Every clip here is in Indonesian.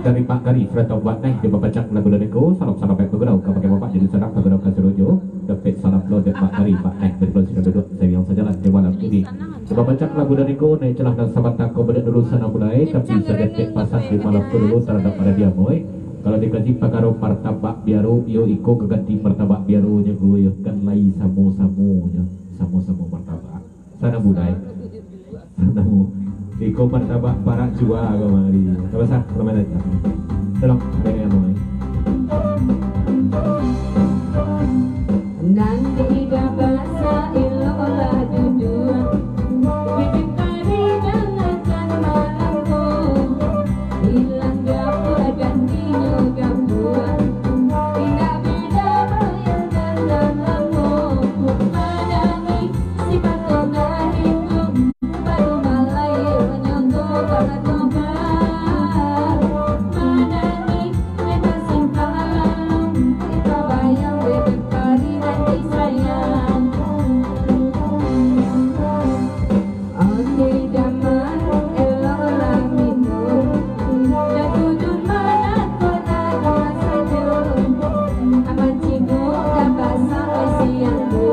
dari Pak Gari Frata Watnai di babacak lagu Ladeko salam salam baik bergurau kepada Bapak jadi sedang bergurau Kaserojo dapat salam lo dari Pak Gari Pak Naik dari sudah duduk saya yang sejalan di malam ini di babacak lagu Ladeko naik celah dan sahabat tak kau berdek dulu sana mulai tapi saya cek pasang di malam dulu terhadap pada dia boy kalau dikaji pakaro martabak biaru yo iko keganti martabak biaru nya gue yo kan lai samu nya samu martabak sana budai sana iko martabak para jua kemari kalau sah permainan aja tolong ada yang mau nanti bahasa ilola duduk bikin kari dengan malamku hilang gapur ganti gapur tidak beda yang dalam lamu menangi si patonariku baru malayu nyonto para tobar menangi beda simpang kita bayang bebek kari nanti sayang oke damar elola minum dan tujuh mana kona saja aman cigo dapat sampai siangku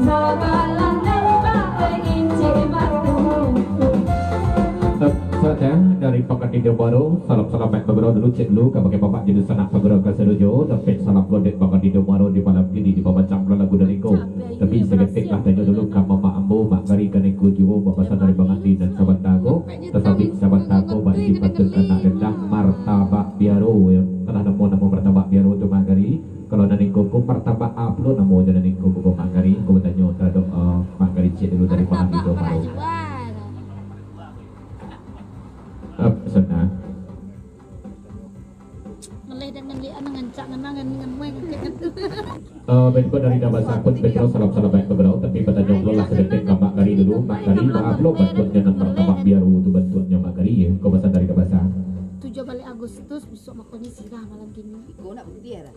sabalah dan pakai inci batu saja dari Pakat Tiga Baru salam baik bergurau dulu cek dulu kepada Bapak jadi sanak bergurau Kaserojo dapat salam lo dari Pakat Tiga Baru di malam ini di babacak lagu Ladeko tapi seketik lah tanya dulu ke Mama Ambo Mak Gari Kaneko Juwo Bapak Sadari Bang Andi dan sahabat Tago tetapi sahabat Tago Mak Jibatun anak rendang martabak biaru yang telah nemu martabak biaru untuk Mak Gari kalau nanti koko martabak upload nemu jadi nanti koko Mak Gari kau bertanya terhadap Mak Gari cek dulu dari Pakat Tiga Baru sana ngelih dan ngelih ngancak ngenangan ngenwe ngekek Bentuk dari nama sakut bentuk salam-salam baik keberau tapi petanya belum lah sedetik ke Mak Kari dulu. Mak Kari maaf lo bentuknya nomor tambah biaru itu bentuknya Mak Kari ya. Kau pesan dari bahasa 7 balik Agustus besok makanya sirah malam gini. Kau nak dia lah.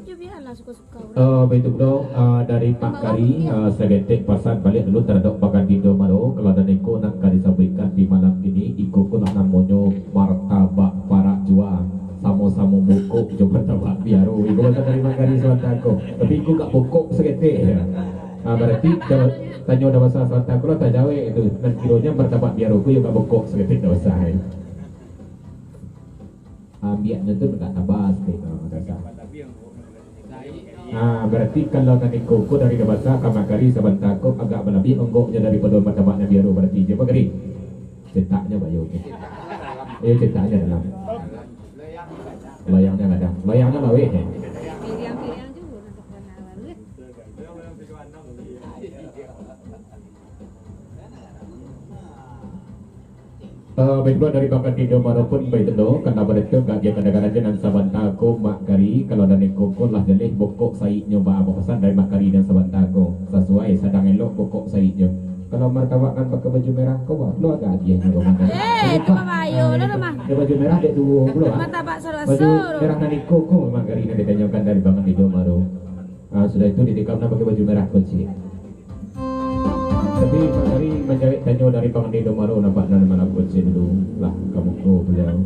Ya biarlah suka-suka. bentuk do dari Mak Kari sedetik pasal balik dulu terhadap bagan di Domaro. Kalau ada neko nak kali sampaikan di malam ini iko ko lah namanya martabak para jual. Samo-samo bukuk coba tabak biaru. Iku pasal dari Mak Kari Selataku. Tapi iku gak bukuk sedetik ya. Berarti tanya dah bahasa Selataku lah tak jawe itu. Dan kilonya martabak biaru ku juga bukuk sedetik dah bahasa ya. Ambiaknya tu dekat tabas berarti kalau nanti koko dari bahasa kamakari sebentar kok agak berlebih enggoknya daripada martabaknya biaru berarti je apa kari cetaknya bayu cetaknya dalam layangnya ada layangnya bawe Pilihan-pilihan juga untuk kenalan deh. Bentuk dari bakat di Domaro pun baik tu karena berita gak dia kadang-kadang dan sabantako Mak Kari kalau dan koko lah jelih bokok saiknya apa pesan dari Mak Kari dan sabantako sesuai sedang elok bokok saiknya. Kalau martabak kan pakai baju merah kau buat lo agak dia ni orang kan. Itu mah ayo lo mah. Ada baju merah dek dua pula. Martabak Baju sorosor. merah dari koko Mak Kari yang ditanyakan dari bakat di Domaro. Sudah itu ditikam pakai baju merah kunci. Tapi Mak Kari menjawab tanya dari bakat di Domaro nampak nama mana kunci dulu lah kamu tu beliau.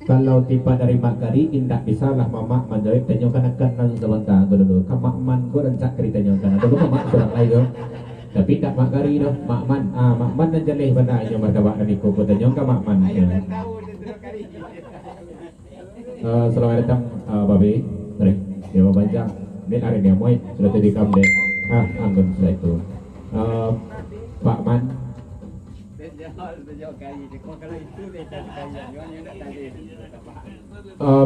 Kalau tiba dari Mak Kari tidak bisa lah mamak menjawab tanyakan akan nang sebentar dulu. Kamak man ko dan cak kari tanyakan atau mamak surat lain tu. Tapi tak Mak Kari dah Mak Man. Mak Man dan jalih benda yang martabak dan ikut tanyakan Mak Man. Selamat datang Babe. Mari. Dia mau baca. Ni hari ni moy sudah tadi kam dek. Anggun sudah itu. Pak Man.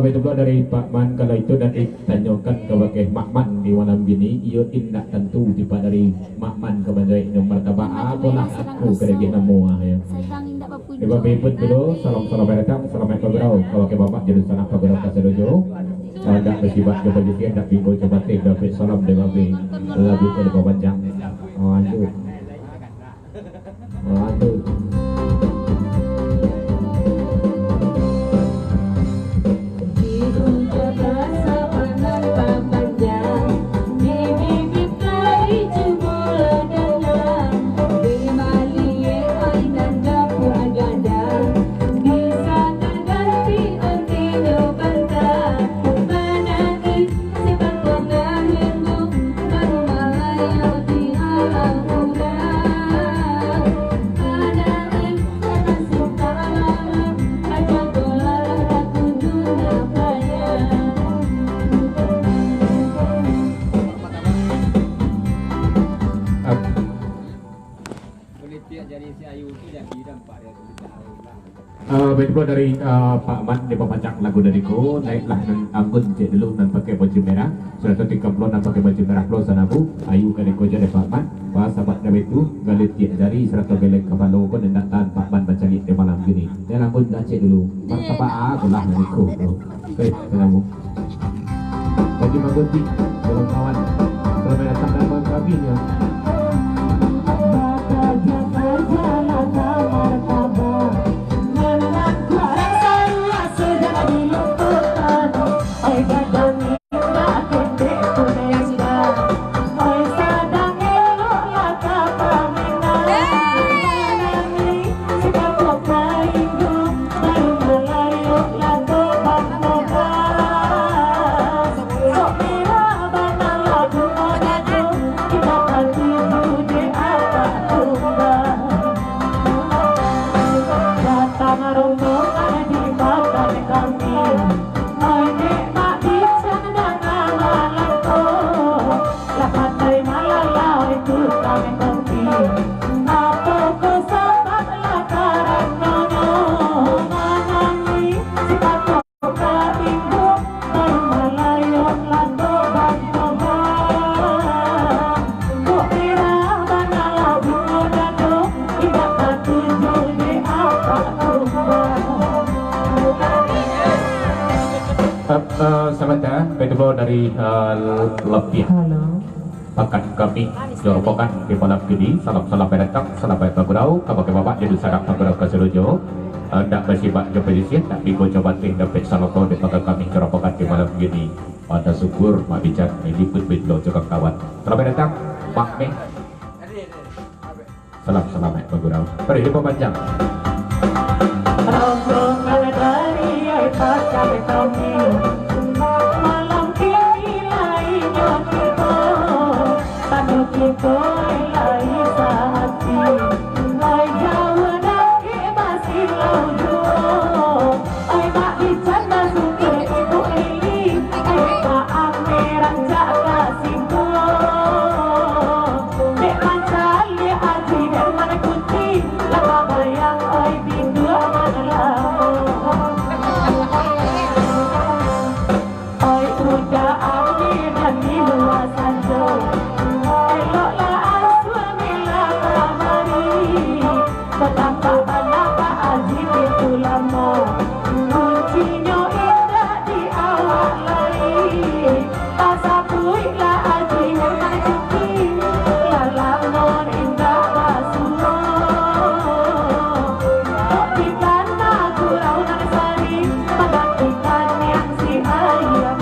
Betul dari Pak Man kalau itu dan ditanyakan kepada Mak Man di malam gini, ia tidak tentu tiba dari Mak Man kepada yang martabak apalah aku kerja nama ya. Sedang indak apa Ibu pun dulu salam datang selamat berau kalau ke bapak jadi sana berau kasedojo. Ada bersifat coba juga nak pinggul coba teh dapat salam dengan babe lagu ke depan panjang. Aduh. Betul dari Pak Man di pemacak lagu dariku naiklah dan anggun cek dulu dan pakai baju merah sudah tu 30 dan pakai baju merah plus sanabu ayu kadiko jadi Pak Man pas sahabat dari itu galit cek dari 100 gelek kepala pun dan tahan Pak Man baca di malam gini dan anggun dah cek dulu martabak aku lah dariku oke sanabu baju maguti dalam kawan selamat datang dalam kabinnya. sebentar, betul dari lebih Halo. akan kami joropokan di malam ini. Salam-salam datang, salam baik bagurau, kabagai bapak jadi sanak bagurau keselujo. Ndak bersifat kepolisian, tapi kau coba dapat saloko di pakai kami joropokan di malam ini. Pada syukur, mak bicar, meliput bidlo juga kawan. Selamat datang, Pak Meh. Salam-salam baik bagurau. Beri di panjang. Malam kini lainnya kita tanu kita lai sehati lai jauh nak masih lauju ai mak dicanda suka ibu ini ai mak merah jaga singko dek mancal ya aji dek mana kunci lama bayang ai bindu mana lama oi udah angin dan di luar sanjo eloklah suami lah kamari betapa kenapa aji itu lama kuncinya indah di awak lari pasapui lah aji yang cuci lalang non indah basuh tok di tanah kurau nan sari pagatikan yang si ayam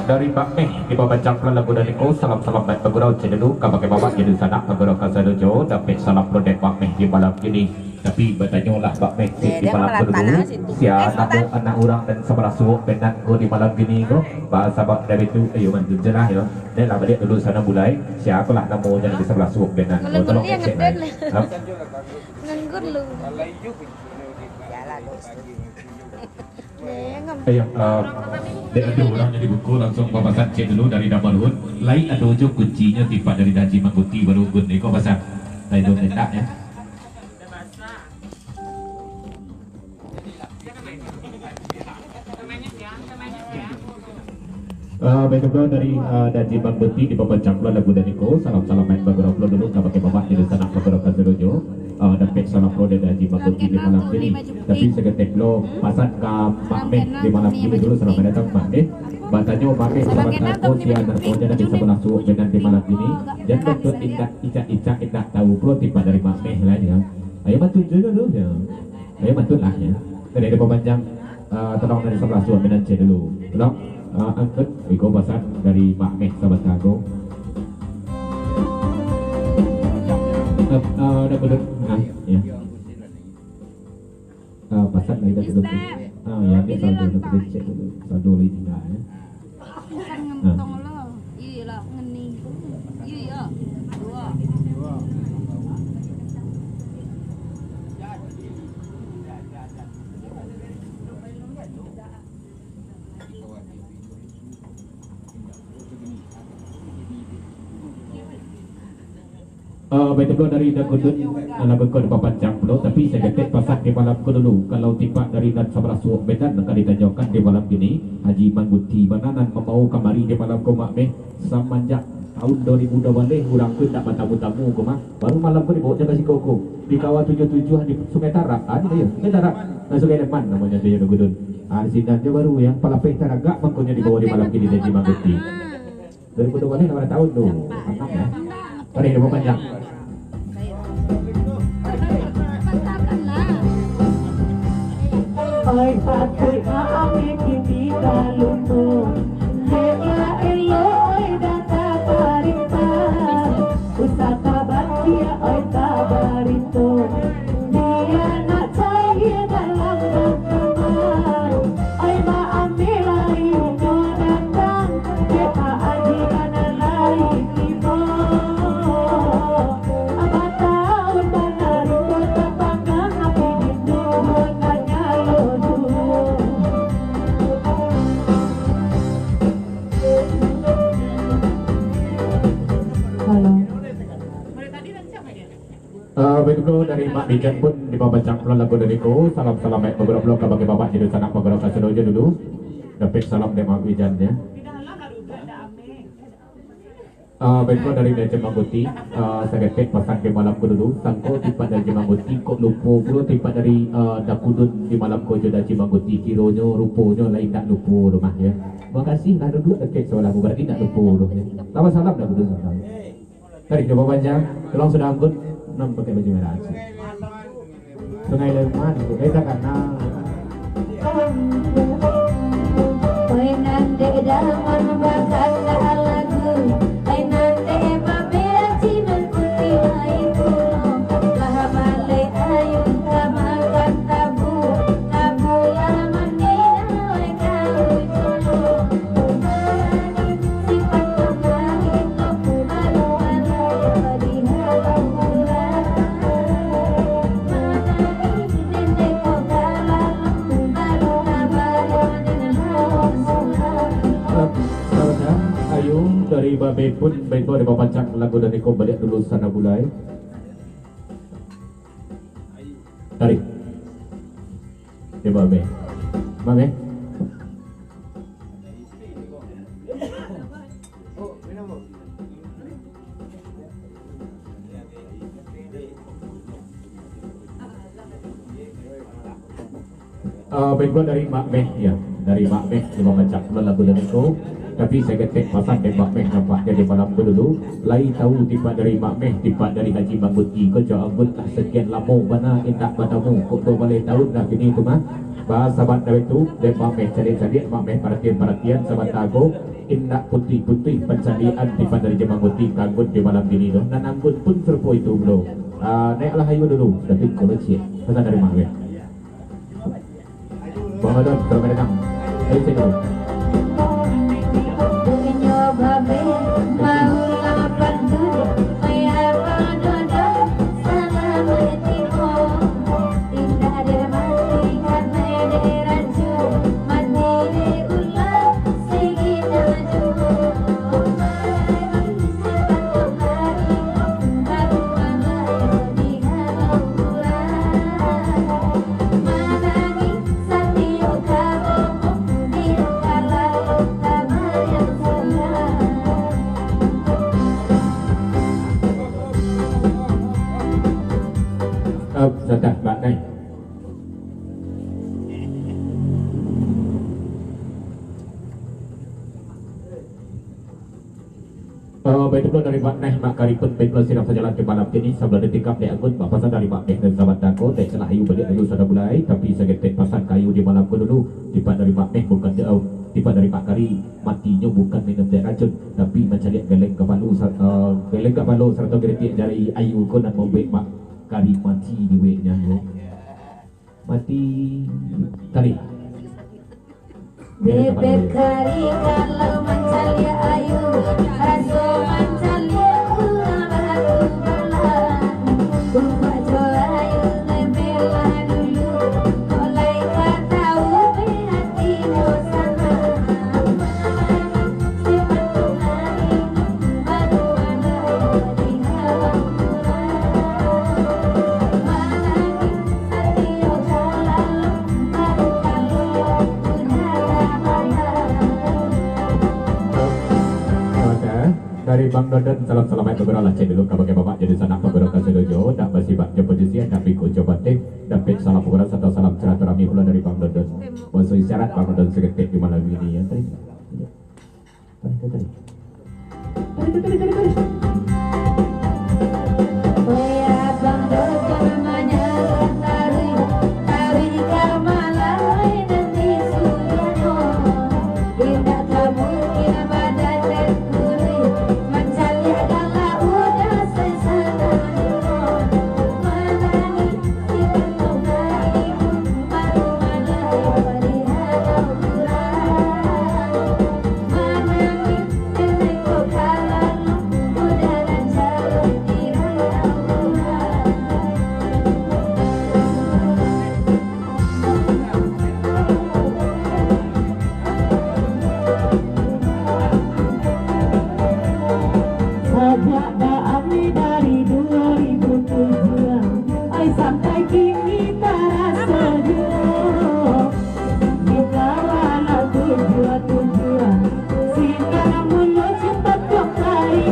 Dari Pak Meh di bawah cangklan lagu dan Niko. Salam-salam baik bagurau cenderung kabagai bapak jadi sanak bagurau kasadojo. Dapat salam produk Pak Meh di malam ini. Tapi bertanyalah Pak Meh di malam kedua siapa anak orang dan sebelah suuk benar go di malam ini go bahasa Pak dari itu ayo mantu jerah ya. Dan lah balik dulu sana mulai siapalah namanya di sebelah suuk benar. Melenggur dia ngeden lah. Nganggur lu. Ayo, dia ada orang jadi buku langsung papasan cek dulu dari Damarun. Lain ada ujuk kuncinya tiba dari Daji Mangkuti baru gun ni kau pasan. Lain dong tak ya. Baik dari Daji Mangkuti di bawah cangklan lagu dan Niko. Salam-salam baik bagurau dulu kabagai bapak jadi sanak bagurau kaserojo. Dapat salam pro dari Daji Mangkuti di malam ini. Tapi seketik lo pasan ke Pak Meh di malam ini dulu. Selamat datang Pak Meh. Batanya Pak Meh selamat datang si anak dan di sebelah suuk dengan di malam ini. Dan untuk icak tidak tahu pro tiba dari Pak Meh lah ya. Ayo bantu juga dulu ya. Ayo bantu lah ya. Dari panjang tolong dari sebelah suuk dengan cek dulu. Tolong angkat Iko pasan dari Pak Meh sahabat aku. Udah betul ya. Pasan lagi dah betul. Ya dia saldo dah betul cek dulu. Saldo lagi tinggal ya. Kan ngentong lo. Iya lah ngeni. Iya. Dua. Betul dari Dakudun lagu kau dapat panjang dulu. Tapi saya kata pasak di malam kau dulu. Kalau tiba dari dan sebelah suuk bedan akan ditanyakan di malam ini. Haji Mangkuti Bananan membawa kamari di malam kau Mak Meh semenjak tahun 2000 wale kurang pun tak tamu-tamu kau mah. Baru malam kau dibawa jaga si koko di kawah 77 di Sungai Tarak. Dia Sungai Tarak. Sungai Depan namanya dia Dakudun. Di sini dia baru yang Palapeh Taragak makanya dibawa di malam ini Haji Mangkuti. 2000 wale 8 tahun tu. Mantap ya. Mari dia panjang. oi patut kami kita lupa dia elo oi data parita usah kabar dia oi kabar itu dia nak cari dalam rekaman oi ma ambil ayu datang dia aji kana lain tiba apa tahu benar kota panggang api dindu tanya lo Betul dari Mak Dijan pun di bawah cangklan lagu dari Ko. Salam-salam baik beberapa bagi bapak jadi sanak beberapa kasedoja dulu. Dapat salam dari Mak Dijan ya. Bentuk dari Jemang Guti, saya kata pasang di malam ko dulu. Sangko tiba dari Jemang Guti, kok lupa pula tiba dari Dapudun di malam ko jodoh Jemang Guti. Kironya, rupanya lain tak lupa rumah ya. Terima kasih, dah duduk dekat sebelah aku, berarti tak lupa rumah ya. Lama salam dah duduk sebelah. Tarik coba panjang, tolong sudah angkut, nam pakai baju merah. Sungai Lerman, kita karena. Nande daman bakal lagu nande mabea cimen putih main pulau lah balai ayu kamakan tabu tabu lah mandina kau jolo sifat kemarin topu baru balai di halau bulan mana ini dende kogalan baru kabar Ayo dari Babe pun betul ada bapak lagu dari kau balik dulu sana bulai. Tarik. Ya Babe. Babe. Betul dari Mak Meh ya, dari Mak Meh di bapak lagu dari kau. Tapi saya ketik pasang dari Mak Meh nampaknya di malam tu dulu. Lai tahu tiba dari Mak Meh, tiba dari Haji Mangguti. Kau jauh anggut lah sekian lama mana intak batamu. Kau tu boleh tahu dah kini tu mah. Bahasa sahabat dari tu, dari Mak Meh cari-cari, Mak Meh perhatian-perhatian sahabat tago. Indak putih-putih pencarian tiba dari Haji Mangguti kanggut di malam ini tu. Dan anggut pun serupa itu belum. Naiklah ayu dulu, tapi kau leceh. Pesan dari Mak Meh. Bang Adon, selamat datang. Ayo saya dulu. babe mau lapan dulu maya padodo sama timo tidak ada mati karena ada racun mati ulang segi maju baru malah di halau managi satio kamu di kalau tamayang Sedap Mbak Nai. Baik dulu dari Mbak Nai, Mak Karipun, baik dulu sidang sejalan ke malam ini. Sebelum detikap di anggun, Mbak Pasang dari Mbak Nai dan sahabat Dako. Tak celah ayu balik dulu sudah mulai. Tapi saya ketik pasang kayu di malam ku dulu. Tiba dari Mbak Nai bukan jauh. Tiba dari Mak Kari, matinya bukan minum dari racun. Tapi macam lihat geleng ke balu serta geretik dari ayu ku dan membuat Mak Kari mati di weknya ya. Mati tarik bebek kari kalau mencari ayu raso mencari batu bala buat jolayu lebela dulu mulai tahu hati sana sifat tunai baru ada di halau dari Bang Dodon, salam selamat beberapa cek dulu kabar bapak jadi sanak beberapa sedojo tak bersifat jemput usia tapi ku coba tik dapat salam beberapa atau salam silaturahmi pula dari Bang Dodon. Masuk isyarat Bang Dodon seketik di malam ini ya. Tarik. Bang Dodon namanya tari kamalai dan di Suryano indah kamu kira badan dan kuri mencari adalah udah sesana menangi sifat kembali baru malah di halau menangi nenek kokalan udah lancar di halau sejak kami dari 2007 ai sampai kini tak rasa jauh kita walau tujuan sinar mulut cepat kembali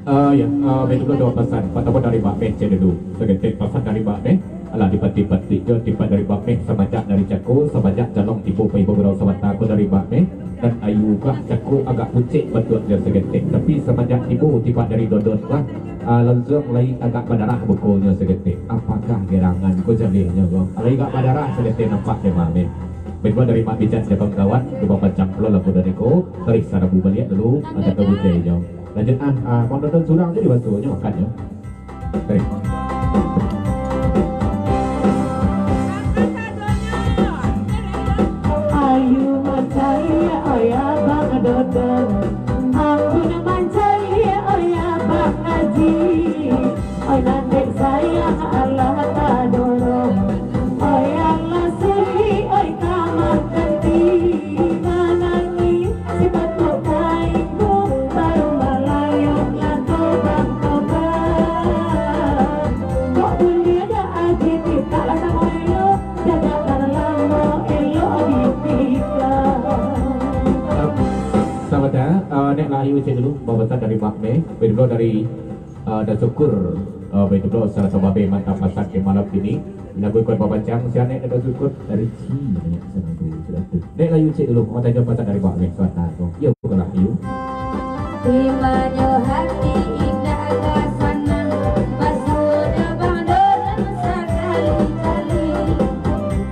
Ya, betul dua pesan. Pertama dari Mbak Meh dulu. Segentik pesan dari Mbak Meh. Alah dipati-pati je tiba dari Mbak Meh semajak dari Cako, semajak jalong tipu pai beberapa sebentar aku dari Mbak Meh dan Ayu kah Cako agak pucik betul dia segentik. Tapi semajak tipu tiba dari Dodot kah langsung lain agak berdarah bukulnya segentik. Apakah gerangan kau jadinya kau? Lain agak berdarah segentik nampak dia Mbak Meh. Berdua dari Mak Bijak dia kawan coba bancang pula lagu dari ko. Tarik sana bu balik dulu ada kebujai jauh. Lanjut mau nonton curang je di basuhnya makannya. Tarik. Ayu mencari oya bang dodon, ampun mencari oya bang ngaji, oy nanti sayang Allah tak dorong, oy Allah suri oy kamar ganti, menangi sifat kainku baru melayuk lato bang tobat, kok dunia dah aji kita lah sama elo, jagakan lama elo Selamat ya, Nek Layu cek dulu bahasan dari Mak Meh. Berdua dari dan syukur berdua salah sama be mantap masak di malam ini. Lagu ikut babancang si Nek dan syukur dari Cina banyak senang tu sudah tu. Nek Layu cek dulu mau tanya bahasan dari Mak Meh suara tu. Ya bukan Layu. Rimanya hati indah agak senang, masuknya bang dolan sekali-kali.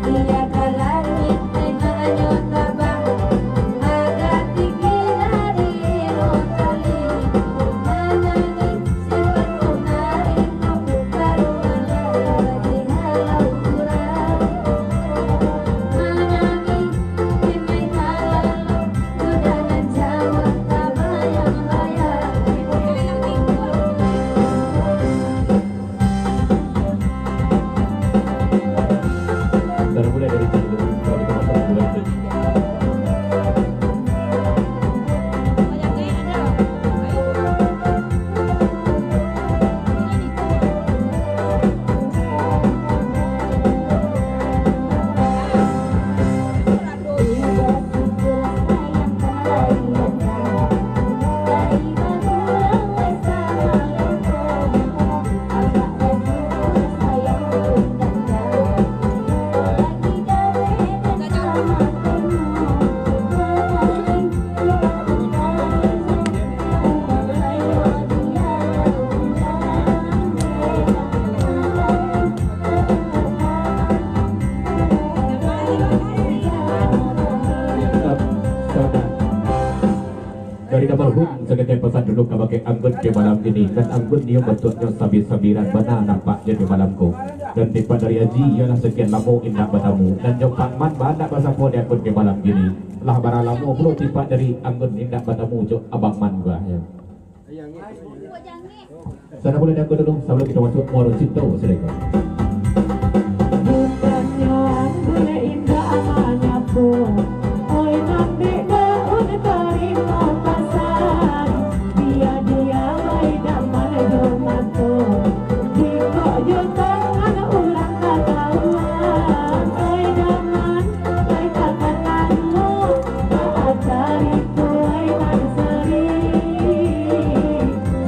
Ia kalah tengahnya tabang, agak tinggi dari rotali. Menangi sifat menarikmu, baru lagi halau kurang. Menangi kini halalu, sudah menjawab tak bayang-bayang. Dan mulai dari cek dulu kalau kita masuk bulan tu. Dari nomor hum segentai pesan dulu kebagai anggun di malam ini dan anggun dia bentuknya sabir-sabiran benar nampak je di malamku dan tiba dari Haji ialah sekian lama indah bertamu dan jompak man banyak bahasa pun dia anggun di malam ini lah barang lama pula tiba dari anggun indah bertamu jok abang man gua ya. Sana boleh dia anggun dulu sebelum kita masuk Moro Cinta silakan. bukannya anggun indah amanya pun, oy nanti daun terima pasan, dia baik damai domato, dikok jo tangan ulang katahuan, oy daman baik katanganmu, tak cari oy nan seri,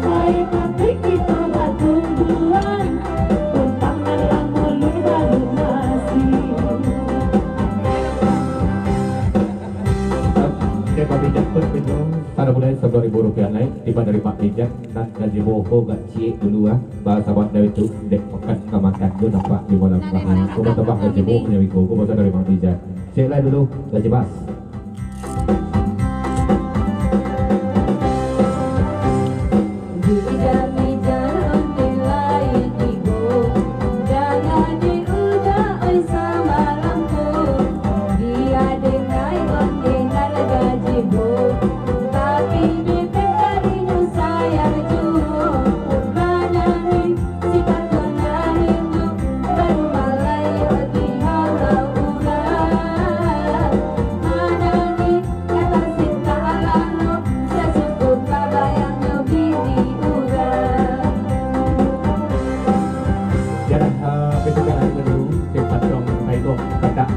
oy nanti kita batumbuhan, untangan lang mulun baru masih. Dia Pak Bijak pun itu pada mulai Rp10.000 naik tiba dari Pak Bijak dan gaji boho gak cik dulu bahasa bandar itu dek pekan kemakan tu nampak di malam bahan aku tebak gaji boho punya wiko aku bahasa dari Pak Bijak cik lain dulu gaji bas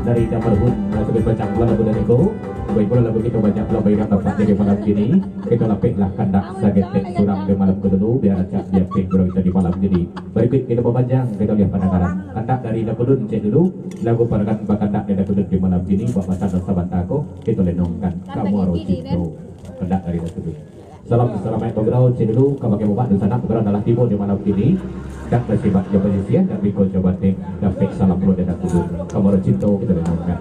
dari Damar Hun sebagai baca pula lagu dari Eko baik pula lagu kita baca pula baik dapat jadi malam ini kita lapiklah kandak sagetek surang di malam dulu biar acak biar ping berau kita di malam jadi. Berikut kita mempanjang kita lihat pendengaran. Kandak dari Dakudun cek dulu lagu parakan bakandak dari Dakudun di malam ini buat masa dan sahabat aku kita lenongkan kamu harus cinta. Kandak dari Dakudun. Assalamualaikum warahmatullahi wabarakatuh. Kamu pakai muka di sana berada adalah timur di malam ini. Dan bersifat jawaban siang dan mikul jawaban ting dan pek salam pro dan Dakudun. Kamu harus cinta kita lenongkan.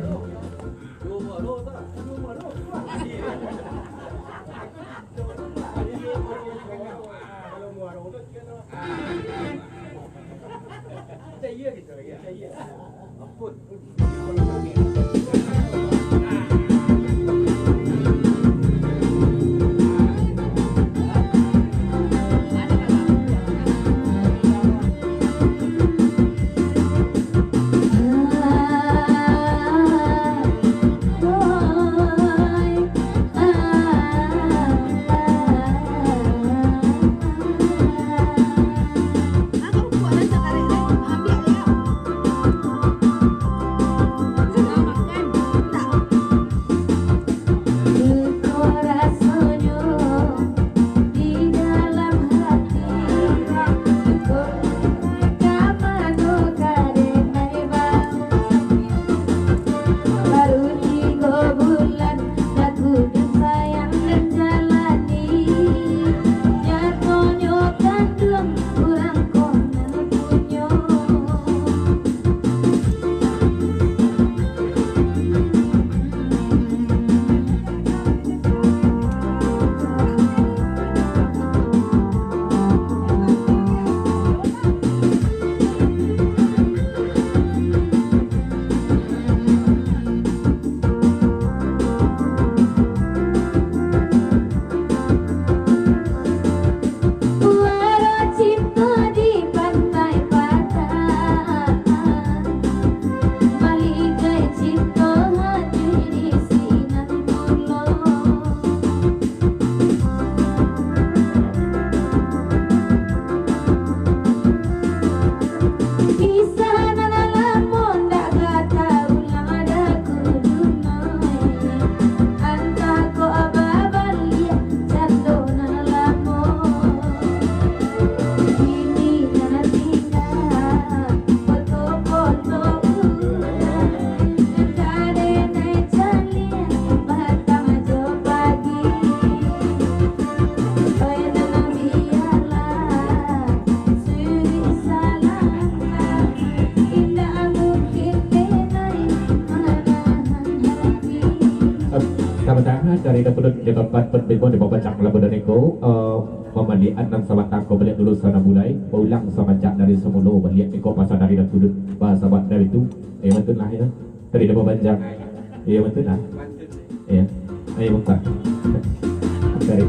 Dari Dakudun di tempat penbimbing di bawah cak lagu dan eko memandian dan sahabat aku balik dulu sana mulai ulang sama cak dari semula melihat eko pasal dari Dakudun bahasa sahabat dari itu betul lah ya dari di bawah cak betul lah ya buka dari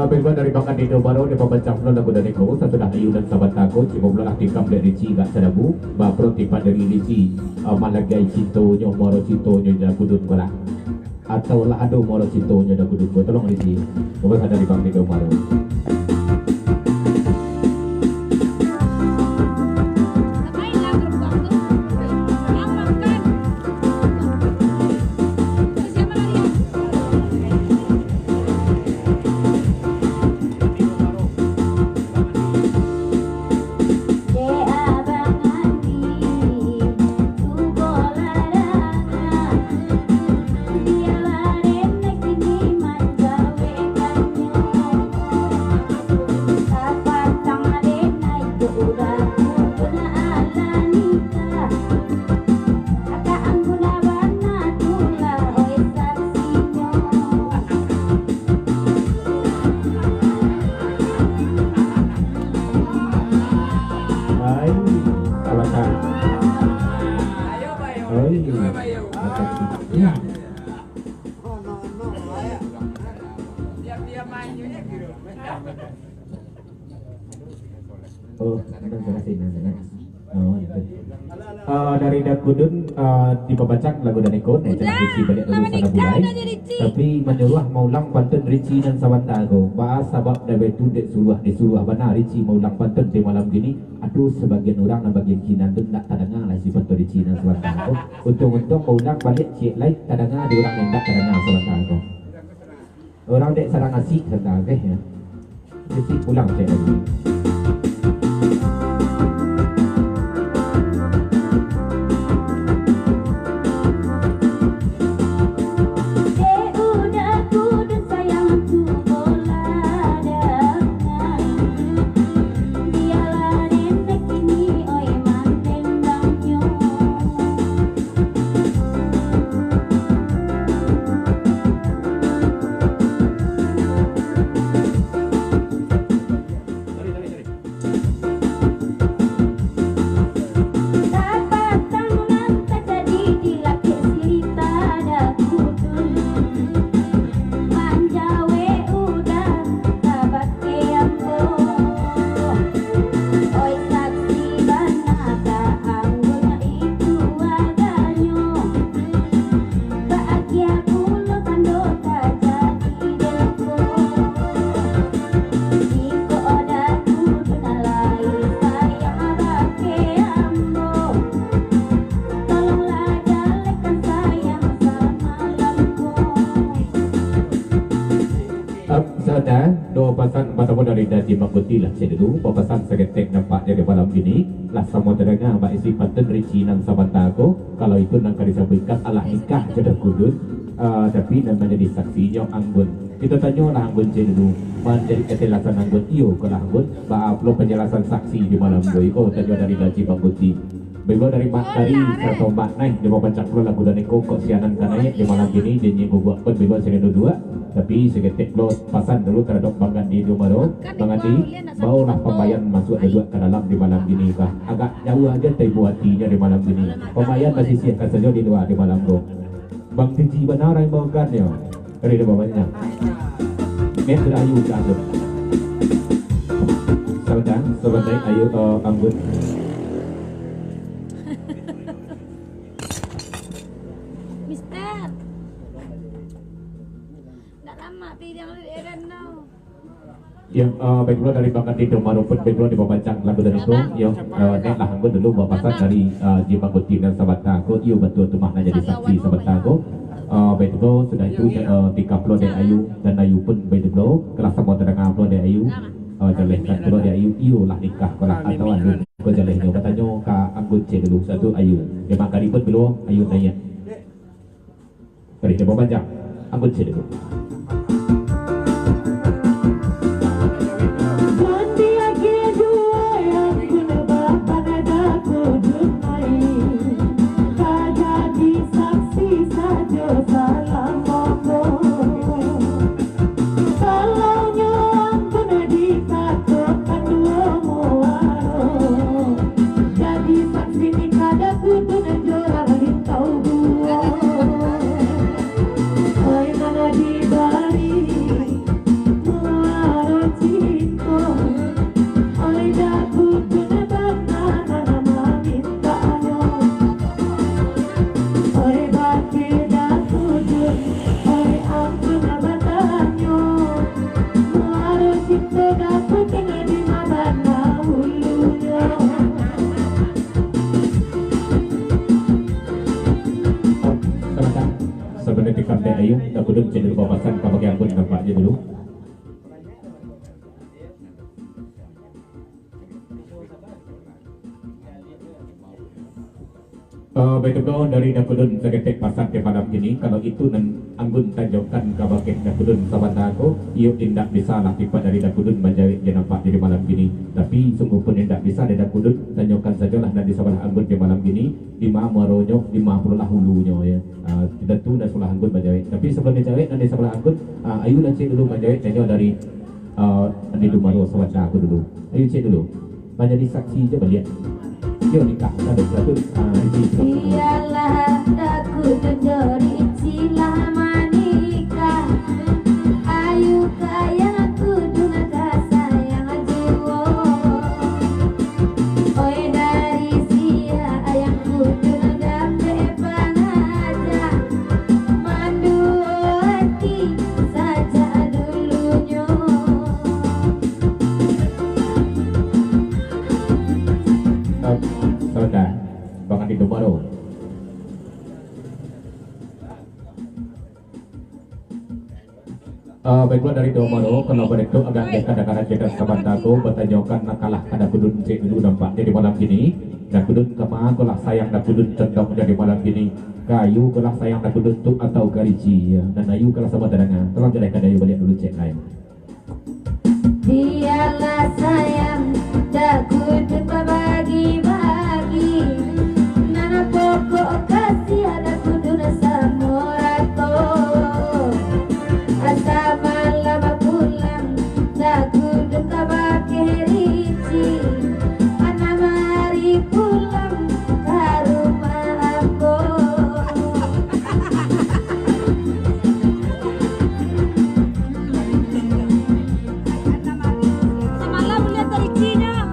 Pembuat dari Bakan Dino Baru dia membaca flow lagu dari kau sudah ayu dan sahabat aku cuma belah tikam dari Ci gak sadabu bapro tipat dari Lici malagai cintonyo moro cintonyo Dakudun bola atau lah ado moro cintonyo Dakudun bola tolong Lici membaca dari Bakan Dino Baru. Dia lari nek ini manjawe kanyo Oh, terima kasih Nana. Oh, itu. Dari Dakudun dipebacak lagu dan ikut jangan Ricci balik dulu sana bulai. Tapi menyuruh maulang pantun Ricci dan Sawantago. Bahas sebab dari itu disuruh benar Ricci maulang pantun di malam gini. Aduh sebagian orang dan bagian kinan tu tak terdengar lah si pantun Ricci dan Sawantago. Untung-untung maulang balik cik lain terdengar di orang yang tak terdengar Sawantago. Orang dek sarang asik serta ya. Ricci pulang cik lagi. Doa pasan pertama dari Dadi Makuti lah saya dulu. Papasan seketek nampak dari malam ini lah sama terdengar mbak isi pantun Ricci nang Sawantago. Kalau itu nang kari sampaikan alah nikah jodoh kudus. Tapi dan menjadi saksinya Anggun. Kita tanya lah Anggun saya dulu. Menjadi ketelasan Anggun iyo kalau Anggun. Perlu penjelasan saksi di malam ini. Oh tanya dari Dadi Makuti. Beliau dari Mak Kari serta Mbak Naik di bawah pancak lo lagu dan eko kok sianan kanaya di malam ini dia nyenggol buat pun beliau sering dua tapi seketik lo pasan dulu terhadap Bang di Dumaro Bang Andi bawalah pembayan masuk dua ke dalam di malam ini kah agak jauh aja tempo hatinya di malam ini pembayan masih siapkan saja di luar di malam lo Bang Tiji benar yang bawakan ya dari bawahnya Met Ayu Anggun sebentar ayo Anggun yang baik dulu dari Bang Andi Dumaro pun baik dulu di bawah bancang lagu dan itu yang nek lah Anggun dulu bawa pasan dari Jimang Kuti dan Sawantago iyo betul tu makna jadi saksi Sawantago baik dulu sudah itu tiga puluh dari Ayu dan Ayu pun baik dulu kelas sama terdengar puluh dari Ayu jalehkan puluh dari Ayu iyo lah nikah kalau atau Anggun kau jalehnya katanya ke Anggun C dulu satu Ayu memang kali pun dulu Ayu nanya dari di bawah bancang Anggun C dulu Ayu, aku dulu jadi papasan kalau yang pun nampaknya dulu. Baik dulu dari Dakudun seketek pasang ke malam ini. Kalau itu dan Anggun tanjaukan kabakek Dakudun Sawantago, iyo tidak bisa lah tipe dari Dakudun menjadi dia nampak di malam ini. Tapi sungguh pun tidak bisa dari Dakudun tanjaukan sajalah dan di sebelah Anggun di malam ini. Di Mahamuaronyo, di Mahapululah hulunya ya. Tidak tu dan sebelah Anggun menjawab. Tapi sebelum dijawab dan di sebelah Anggun, Ayu dan Cik dulu menjawab tanyo dari Andi Dumaro Sawantago dulu. Ayu Cik dulu menjadi saksi je beliau. Yo nikah ada satu Iyalah aku dan Ricci lah menikah Baiklah dari Domano, kalau begitu agak kadang-kadang kita sahabat aku bertanyakan nakalah kada kudun cek dulu nampak jadi malam ini. Dan kudun kemana kalah sayang dan kudun tendang jadi malam ini. Kayu kalah sayang dan kudun tuk atau gariji ya. Dan ayu kalah sama terangan. Tolong jadi kada ayu balik dulu cek lain. Dialah sayang dak kudun berbagi-bagi. Nana pokok kasih ada kudun samorako. Asa malam pulang dak kudun kabake rici. Ana mari pulang ke rumah aku. Semalam lihat dari Cina.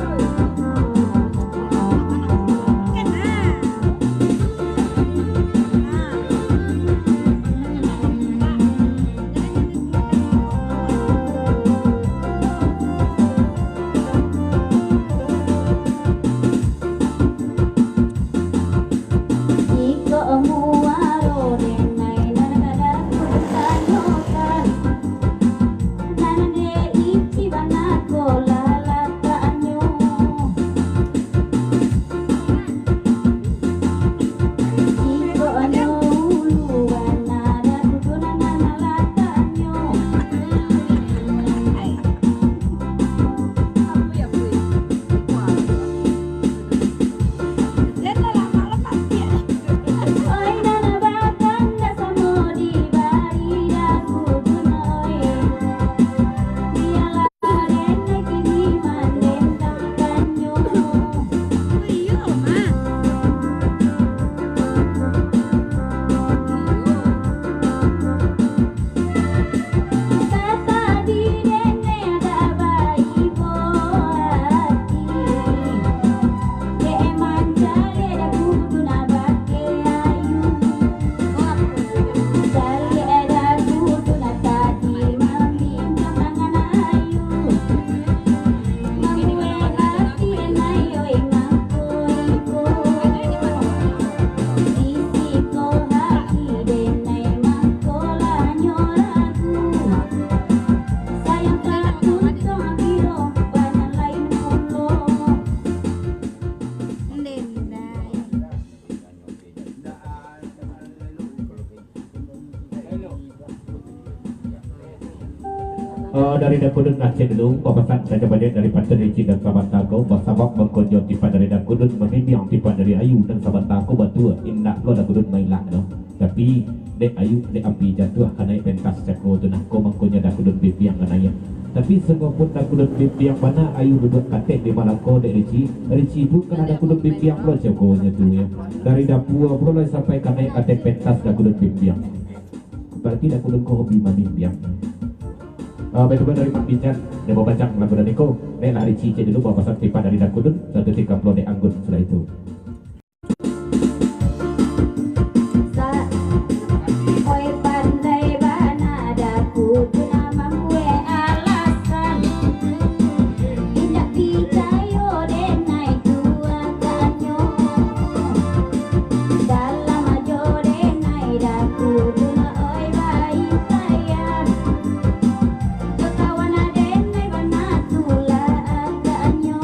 Iko muaro denai nana kutanyokan. Nana de ichi banako lalatanyo. Iko ano uluan nana kutunan nana latanyo. Apa ya, Bu? Wah. Lihat lah lepas dia. Oi nana batang dasa modi bari daku tunoi. Dialah denai kini mandentang kanyo. Iya, Ma. Kata di dene ada bayi boati. Dek manjale da kudu nabake ayu. Jale ada kudu na tadi mamimbang tangan ayu. Mamue hati nayo ingangko iko. Isiko haki denai makolanyo lagu. Sayang tak tuntong biro banyak lain pulo. Ndendai. Dari dakudun Aceh dulu, papasan saja banyak dari Pantai Rici dan sahabat aku bersabak mengkonjol tipan dari dakudun membimbing tipan dari Ayu dan sahabat aku betul indah lo dakudun mailak no. Tapi dek Ayu dek api jatuh karena pentas cako tu nak ko mengkonjol dakudun bibiang kana ya. Tapi semua pun dakudun bibiang mana Ayu duduk katek di malako dek Rici pun kan ada dakudun bibiang lo cako nya tu ya. Dari dapur pun lah sampai kana katek pentas dakudun bibiang. Berarti dakudun ko hobi mambiang. Baiklah dari Mak Bican dan membacak lagu dan Niko Nek lari cice dulu bawa pasang tipan dari Dakudun 130 dek anggun setelah itu. Oi pandai bana daku tu nama mue alasan. Indak picayo denai tua kanyo. Dalam ajo denai daku tu na oi bayi sayang. Kawan denai bana tula kanyo.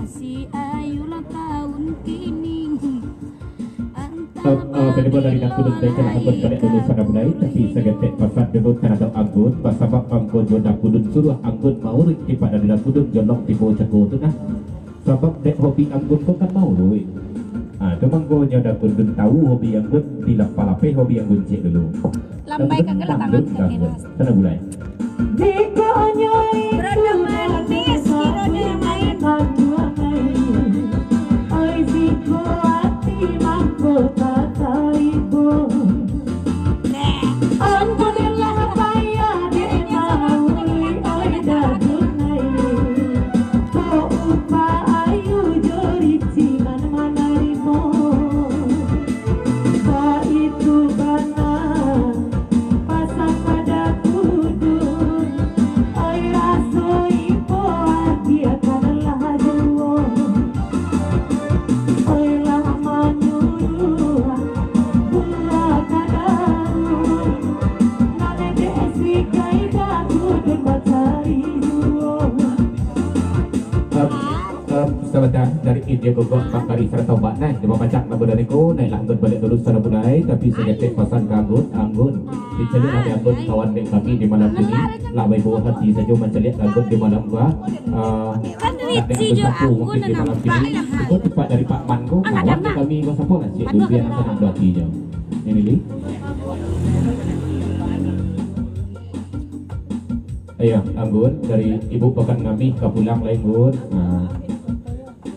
si ayu lah tahun kini. Penebal dari nak kudut saya kena anggun balik dulu sana mulai tapi segetek pasal dulu terhadap anggun pasabak anggun jodoh kudut suruh anggun mau tiba dari nak kudut jolok tiba cago tu nah sebab dek hobi anggun kau kan mau lui teman kau jodoh kudut tahu hobi anggun dilap palape hobi anggun cek dulu Lambai kagak lah tangan kaki sana mulai Jika nyai Berada manis kira dia main. Oi jika hati mahkota taiku Alhamdulillah payah dia maui oi dadunai Kau upa ayu jori ciman manarimo Ba itu bana pasang pada kudut Oi rasoi poa dia kanlah duo Oi lama nyuruh buah kadarun Nane desi kaida kudut batari duo sebentar dari India gogok Pak Kari serta Mbak Nah dia baca lagu dari ko naik anggun balik dulu sana mulai tapi segetek pasal anggun diceliak ada anggun kawan dek kami di malam ini labai bawa hati saja menceliak anggun di malam gua Kan nak dek si anggun jo sapu aku mungkin di na malam nampak ini lah. itu tepat dari Pak Man ko kawan dek kami gua sapu lah cik dubian nak senang hati je ini li ayo anggun dari ibu pekan kami ke pulang lain gun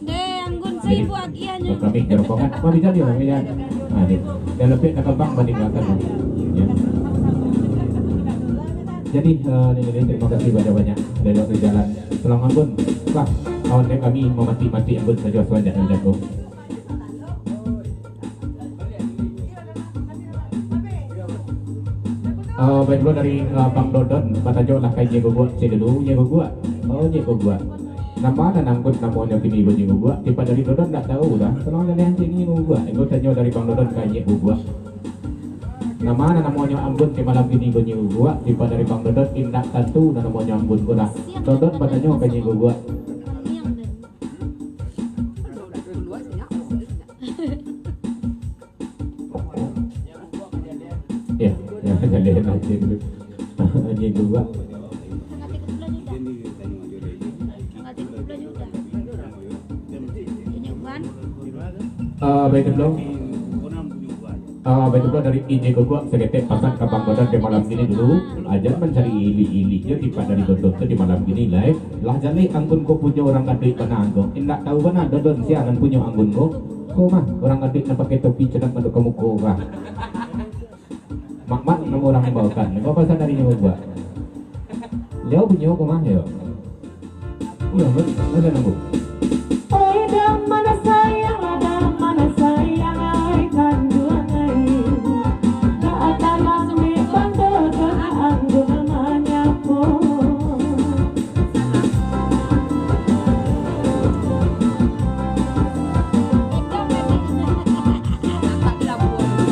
Deh anggun saya buat ianya. kami gerokongan mami jadi mami jadi dan lebih nak kembang meninggalkan ya. Jadi ini terima kasih banyak-banyak dari waktu jalan selang anggun lah kawan kami memati-mati anggun saja sewajar dan jago baik dulu dari Bang Dodon kata jauh lah kayak jago gua cek dulu jago gua jago gua nama dan angkut namanya kini ibu jago gua tiba dari Dodon tak tahu dah kalau ada yang ini jago gua ibu tanya dari Bang Dodon kayak jago gua nama dan namanya angkut di malam ini ibu jago gua tiba dari Bang Dodon indah tentu dan namanya angkut gua dah Dodon katanya kayak jago gua ya jadi aja dulu jago gua baik dulu baik dulu dari ide gua segetek pasang ke Bang Dodon di malam ini dulu aja mencari ili-ilinya tiba dari Dodon di malam ini lah jadi anggun ko punya orang kadek mana anggun indak tahu mana Dodon siaran punya anggun ko mah orang kadek nak pakai topi cedak pada kamu ko kah mak nama orang yang bawakan kau pasang dari nyawa gua jauh punya ko mah ya iya mana nunggu Oi dah mana sayang ai kandungan ai Tak ada lami pandodan anggun namanya po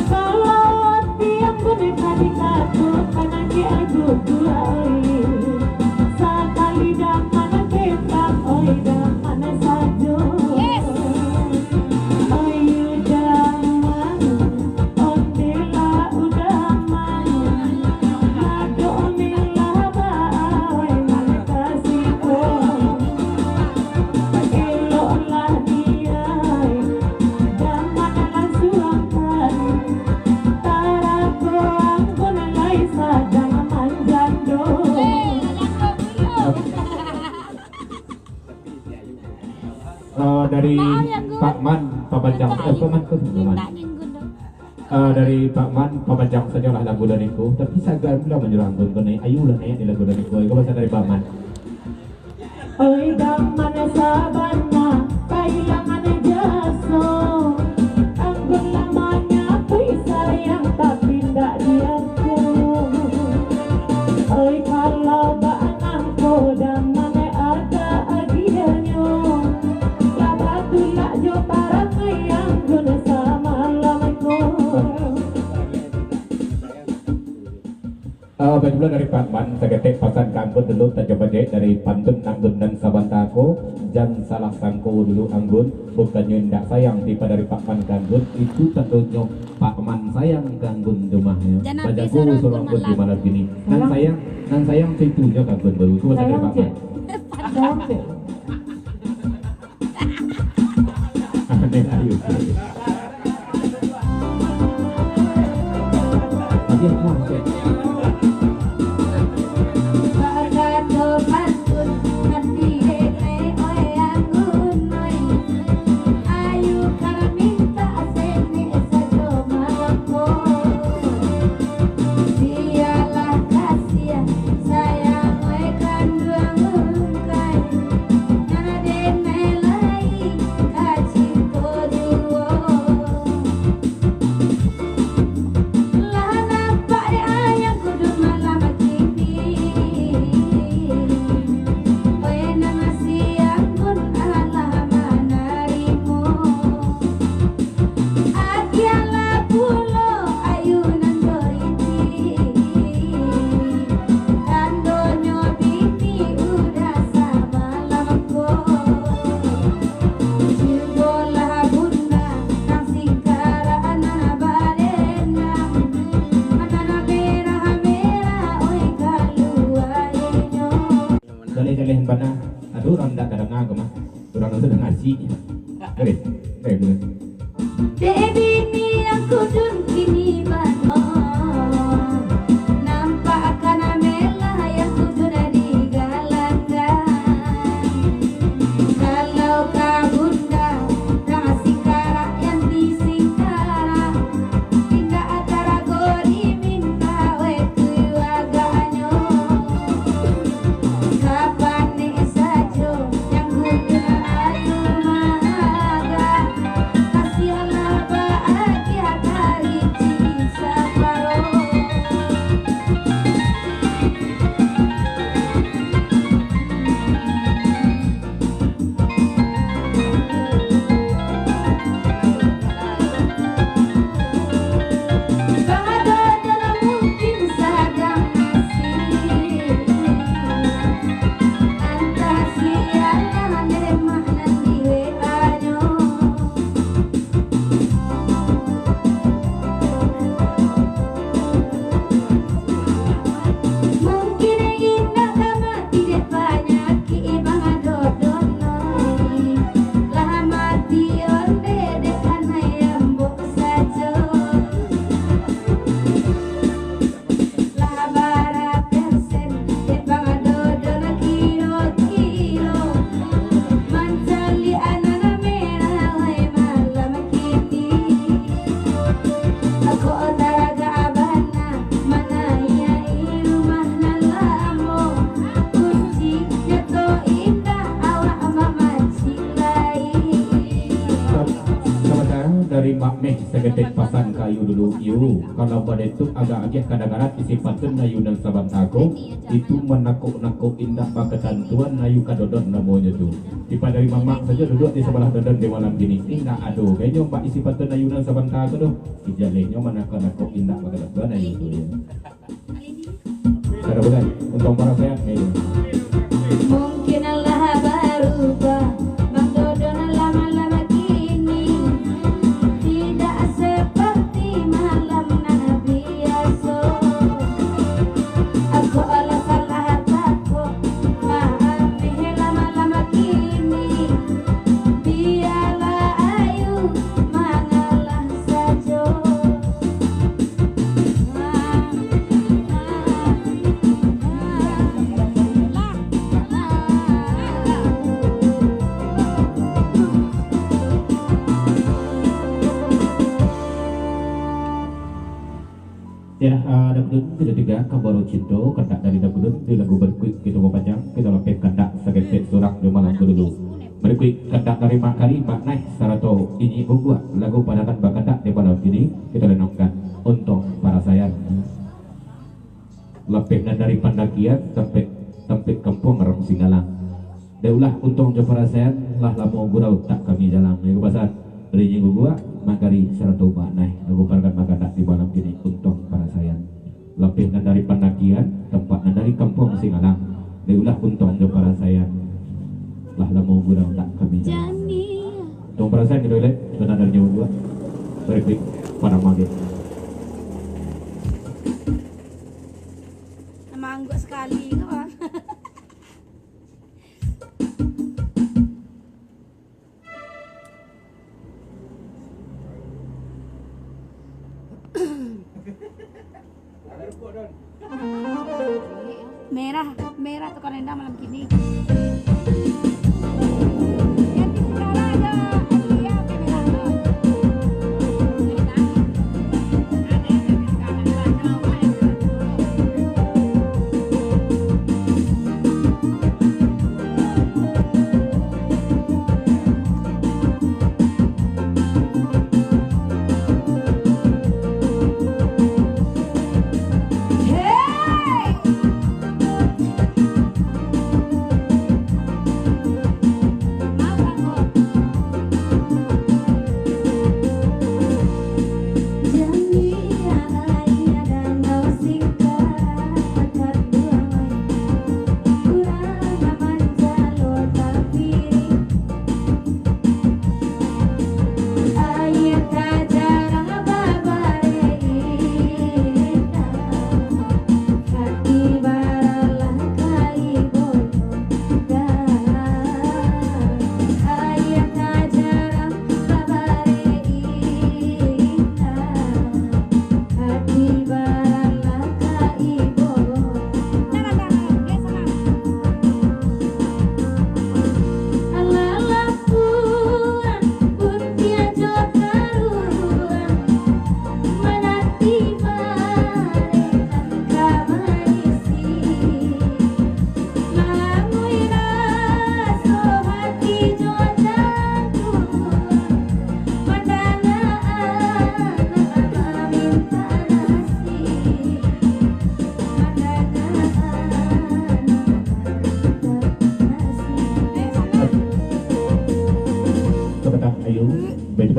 Kalau hati anggun tadi katut kanan di anggun tuai Sekali dah mana ketak oi dah mana sajo Ayu daman ondela udaman Nado milah baawai mana kasihku Eloklah dia daman lansuangkan Tarako anggun lai sadang manjando dari Pak Man Pabajang Pak Man dari Pak Man Pabajang saja lah lagu dariku tapi sagar bilang menyerang gun naik ayu lah naik di lagu dariku itu bahasa dari Pak Man Oi daman sabana kailangan jaso anggun lamanya kui sayang tapi ndak diaku Oi kalau baanangku daman ada agianyo Labatulak jo parang ayang guna sama lamako Bagaimana dari Pak Man, segetek pasan kangkut dulu tajam bajai dari pantun Anggun dan Sabantako. Jangan salah sangko dulu Anggun, bukannya tidak sayang tiba dari Pak Man kangkut. Itu tentunya Pak Man sayang kangkun rumahnya. Jangan Baca habis guru orang suruh Anggun di malam. malam gini. Nan sayang situnya kangkun baru. Coba dari Pak Man. Sayang sih. Aneh ayo. Lagi mau cek. Dalih-dalihan bana, aduh orang tak kadang ngagam mah, orang sedang ngaji. Oke, boleh. Baby ni aku dun kini bano nampak kanamela yang sudah digalakkan. Kalau kau bunda kasih karak yang disingkara, tidak ada gori minta wetu aganyo. Kapan nih sajo yang kuda aku maga, kasihanlah bahagia dari Cisaparo. Bangado dalam mungkin sadang masih antah sialan lemah nanti weano. Mungkin indah kama tidak banyak bangado donoi lah mati onde dekan ayam bok sajo. Lah bara persen bangado dona kilo-kilo mancali anana merah way malam kini. Ako taraga abana manaya rumah nalamo kunci jato indah awak mamaci lain. Sementara dari Mak Meh segetek pasan kayu dulu yu. Kalau pada itu agak-agak kadang-kadang isi patun Nayu dan Sabantako itu menakuk-nakuk indah paketan tuan Nayu kadodon namanya tu. Tiba dari mamak saja duduk di sebelah dodon di malam gini. Indah aduh, kayaknya mbak isi patun Nayu dan Sabantako tu. Ijalehnya menakuk-nakuk indah paketan tuan Nayu tu ya. Ada bukan? Untuk para saya Nayu. Mungkin Allah berubah, Bang Dodon lama-lama kini tidak seperti malam nan biasa. Aku olah salah takut, maaf lama-lama kini biarlah ayu mangalah saja. Ya, dapur kita tiga kabaro cinta kandak dari dapur di lagu berkuit kita mempanjang kita lepet kandak segetek surak di malam dulu. Berkuit kandak dari Mak Kari Mak Naik sarato ini gua lagu padakan bakandak di malam ini kita renungkan untuk para sayang. Lepetnya dari Pandakian sampai kampung Rong Singalang. Daulah untung jo para sayang lah lamo gurau tak kami jalan. Ya kepasan berinya gua Mak Kari sarato Mak Naik lagu padakan bakandak di malam ini untuk para sayang. Lapis nan dari pendakian, tempat nan dari kampung Singalang. Diulah untung ke para sayang. Lah lama gurau tak kami jalan. Jani. Tong para sayang kita lihat sudah dari jauh dua. Berikut pada maghrib. Mangguk sekali ke bang? Merah, merah tuh kalenda malam kini. Yang di sekarang ada Alia merah tuh.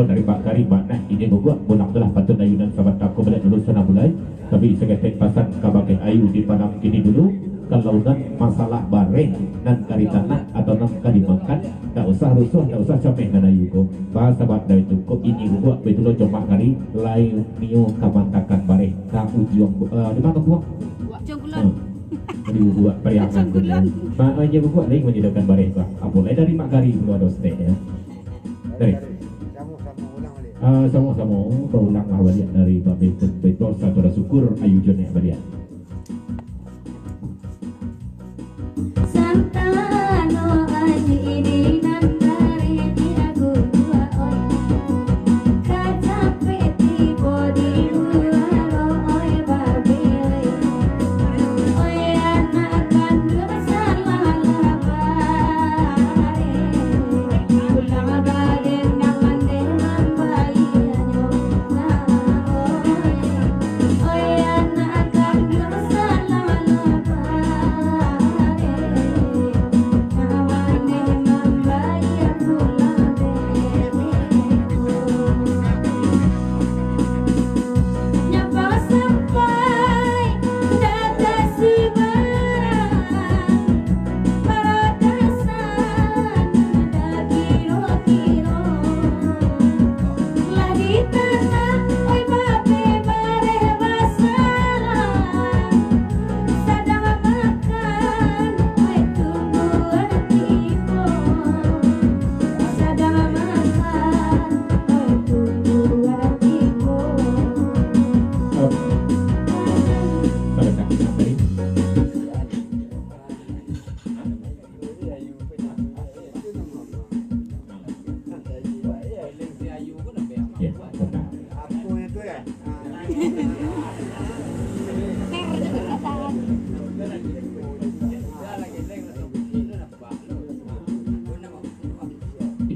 dari Pak Kari Pak Nah ini gua pulang telah patut ayunan sahabat aku balik dulu sana mulai tapi seketek pasan kabagai ayu di padang kini dulu kalau nan masalah bareng nan kari tanah atau nan kari makan tak usah rusuh tak usah capek nan ayu ko pas sahabat dari itu kok ini gua betul lo cuma kari lain nio kamantakan bareng tak ujung di mana gua Jongkulan. Jadi buat periangan Jongkulan. makanya gua lagi menyediakan bareng pak apalagi dari Mak Kari gua ada stay ya dari sama-sama berulang lah balik dari Pak Betul satu syukur ayu jone balik. Santano aji ini nan dari aku dua oi kacape tibo di luar oi babi oi anak kandung salah labare ulang bagen nyaman dengan bayi oi anak kandung salah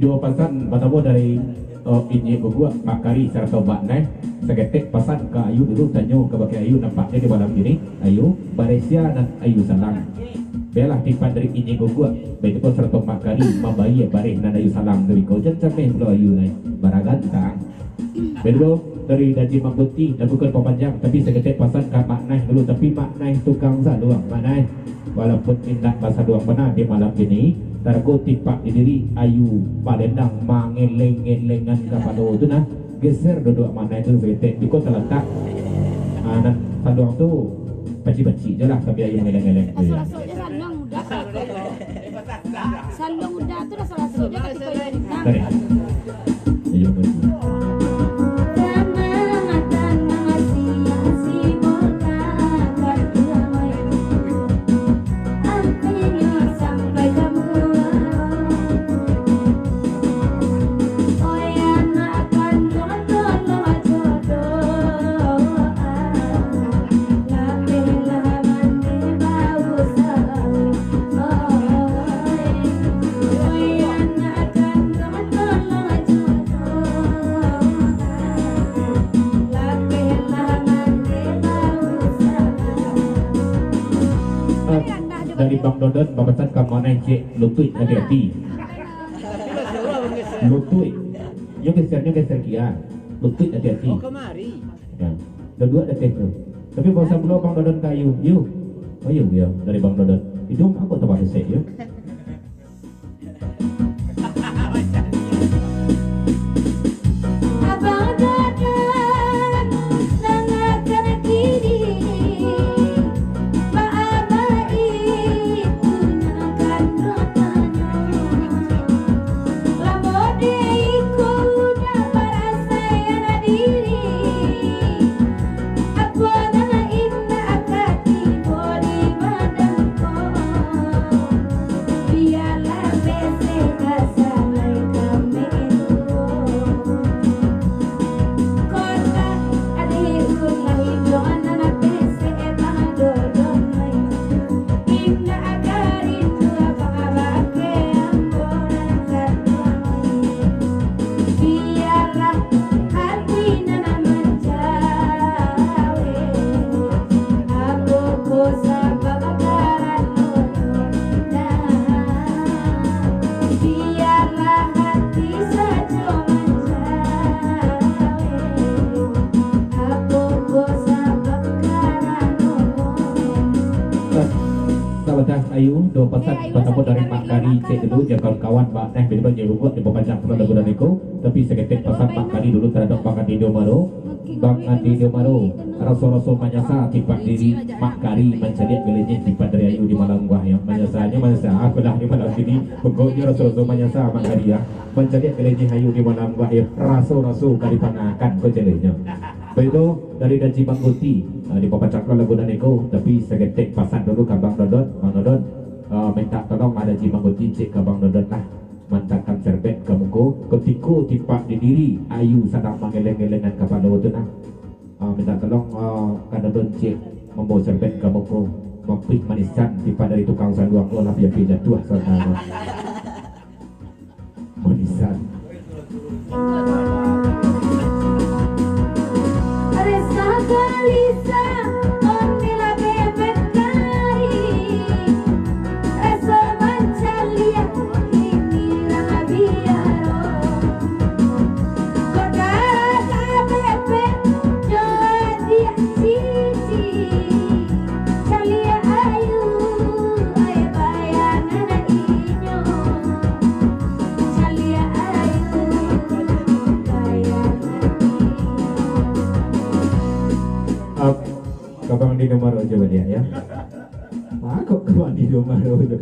Dua pasan pertama dari ini gua Pak Kari serta Mbak Neh seketek pasan ke Ayu dulu tanya ke bagai Ayu nampaknya di malam ini Ayu Malaysia dan Ayu Salam belah di pandri ini gua baik itu serta Mbak Kari membayi bareng dan Ayu Salam dari kau jangan sampai belum Ayu naik baragantang Kedua dari Daji Mangguti dan bukan pemanjang tapi seketik pasal ke maknai dulu tapi maknai tukang saluang maknai walaupun indah bahasa duang benar di malam ini targo tipak di diri ayu padendang mangeleng-ngelengan kepada itu nah geser duduk maknai itu seketik ikut terletak dan saluang tu baci-baci je lah tapi ayu mengeleng-ngeleng Asal-asal je sandang udah. Sandang udah tu asal-asal je ketika yang hitam. dari ayo baci dari Bang Dodon babasan kamu cek lutut hati-hati lutut yang geser kia lutut hati-hati ya kedua ada tes tu tapi bahasa belum Bang Dodon kayu yuk oh yuk ya dari Bang Dodon hidung aku tempat resep yuk Ayu do pesan bertemu dari Pak Kari cek dulu ya kawan-kawan Pak Neh bila banyak rukut di pembacaan pernah lagu dan Eko tapi seketik pesan Pak Kari dulu terhadap Bang Andi Domaro Bang Andi Domaro rasul-rasul manyasa tipak diri Pak Kari mencari milihnya tipak dari Ayu di malam gua ya manyasanya manyasa aku dah di malam ini pokoknya rasul-rasul manyasa Bang Kari ya mencari milihnya Ayu di malam gua ya rasul-rasul kali panakan kau cerinya begitu dari Daji Mangguti di pembacaan lagu dan Eko tapi seketik pesan dulu ke Bang Dodon Bang Dodon minta tolong ada Daji Mangguti cek ke Bang Dodon lah mantakan serbet ke muka ketika tipak di diri Ayu sedang mengeleng-elengan kepada itu nah minta tolong ke Dodon cek membawa serbet ke muka mempik manisan tipak dari tukang saluang tu lah biar jatuh saudara manisan Bang di nomor coba dia ya. Kok Bang di nomor itu.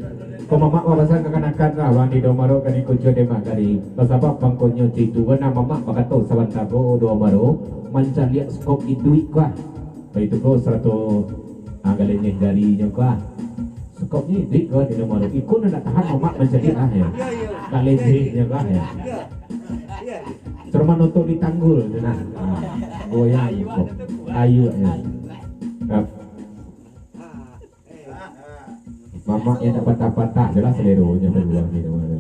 Kau mamak pasal kekanakan lah Bang di nomor kan ikut jodoh mak dari. Pasal Bang konyo itu nama mamak pakato saban tabo nomor mencari skop duit kuah. Begitu kau 100 anggalannya dari nyokah. Skopnya duit kuah di nomor. Ikut nak tahan mamak mencari lah ya. Kali duitnya kuah ya. Cuma nonton di tanggul nah. Goyang kok. Ayu ya. Mama yang dapat patah jelas seleronya berulang di mana.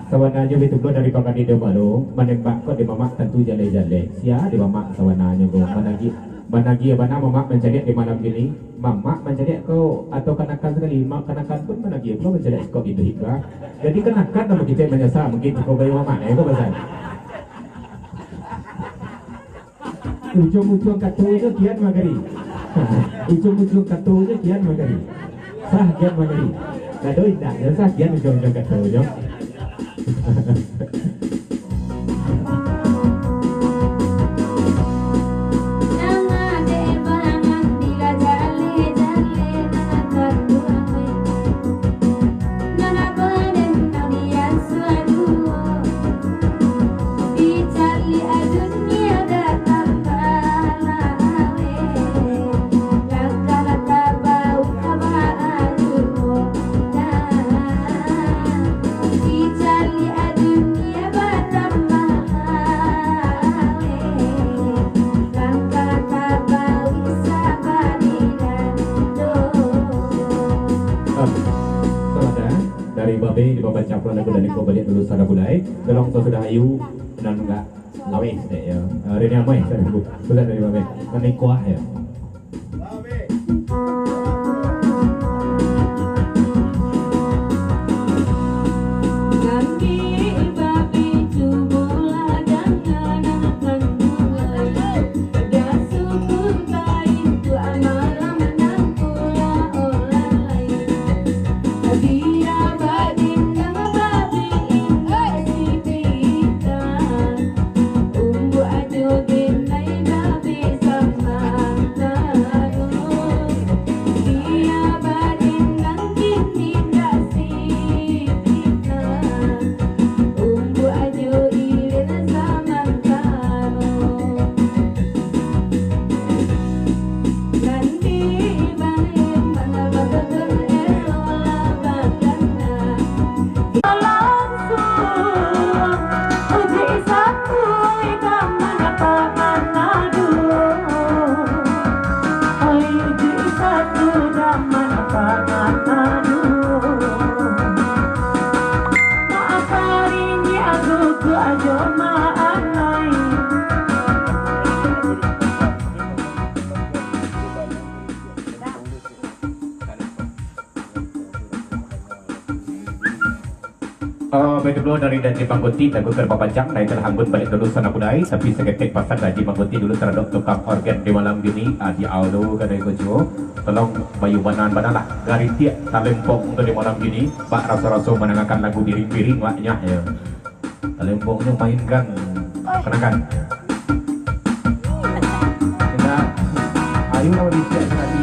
Sawananya itu gua dari Pak Andi Domaro menembak kok di mama tentu jale-jale. Sia di mama sawananya gua mana lagi Managi bana mamak mencari di malam ini. Mamak mencari kau atau kanakan sekali. Mak kanakan pun managi kau mencari kau itu hikmah. Jadi kanakan nama kita menyesal mungkin kau bayi mamak kau pasal. Ujung-ujung katunya kian magari. Ujung-ujung katunya kian magari. Sah kian magari. Kadoi tak sah kian ujung-ujung katunya. Di bawah campuran lagu dari kau balik dulu secara budaya. Tolong kau sudah ayu dan enggak lawis deh ya. Hari ini amai saya bu. Sudah dari babe. Kami kuah ya. Baik dulu dari Manggoti lagu terpapajang naik terhanggun balik dulu sana budai tapi seketik pasang gaji Manggoti dulu terhadap tukang organ di malam gini di audio kadai gojo tolong bayu banan lah dari tiap talempong untuk di malam gini Pak rasa-rasa menangakan lagu piring-piring maknya ya talempongnya mainkan kenakan kita ayo lawan di siap tadi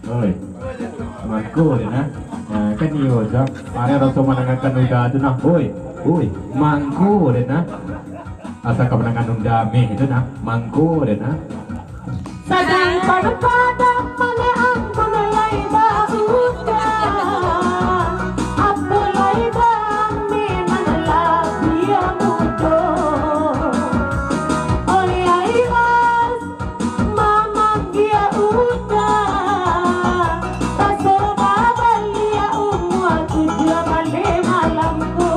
Oi, temanku ya nah, kan iyo jap, ada rasa menangakan udah tu nah, oi, mangku deh nah, asal kemenangan udah meh itu nah, mangku deh nah. Sadang pada mana aku mulai bauda, aku mulai bami mana dia mudo, oleh ayas mama dia udah, tak sobat dia umur tujuh malamku.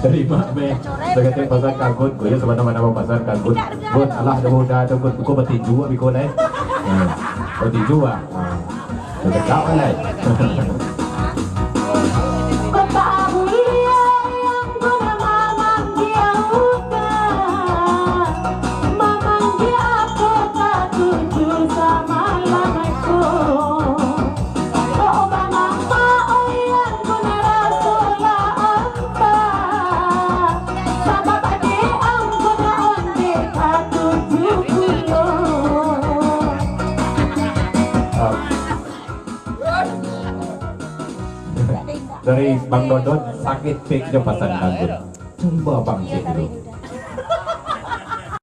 Dari Mak Me. Sebagai pasar kangkut, gue ya sama-sama pasar kangkut. Bun, alah dah muda tu kau bertinju abi kau lai. Bertinju ah. Dekat lai. Kota mulia yang bernama Manggia Uka, Manggia kota tujuh sama lamaku. Oh mama oh yang guna rasola apa, sama pagi ang guna onde katujuh puluh. Dari Bang Dodon sakit peknya pasar kangkut. Coba Bang cek dulu.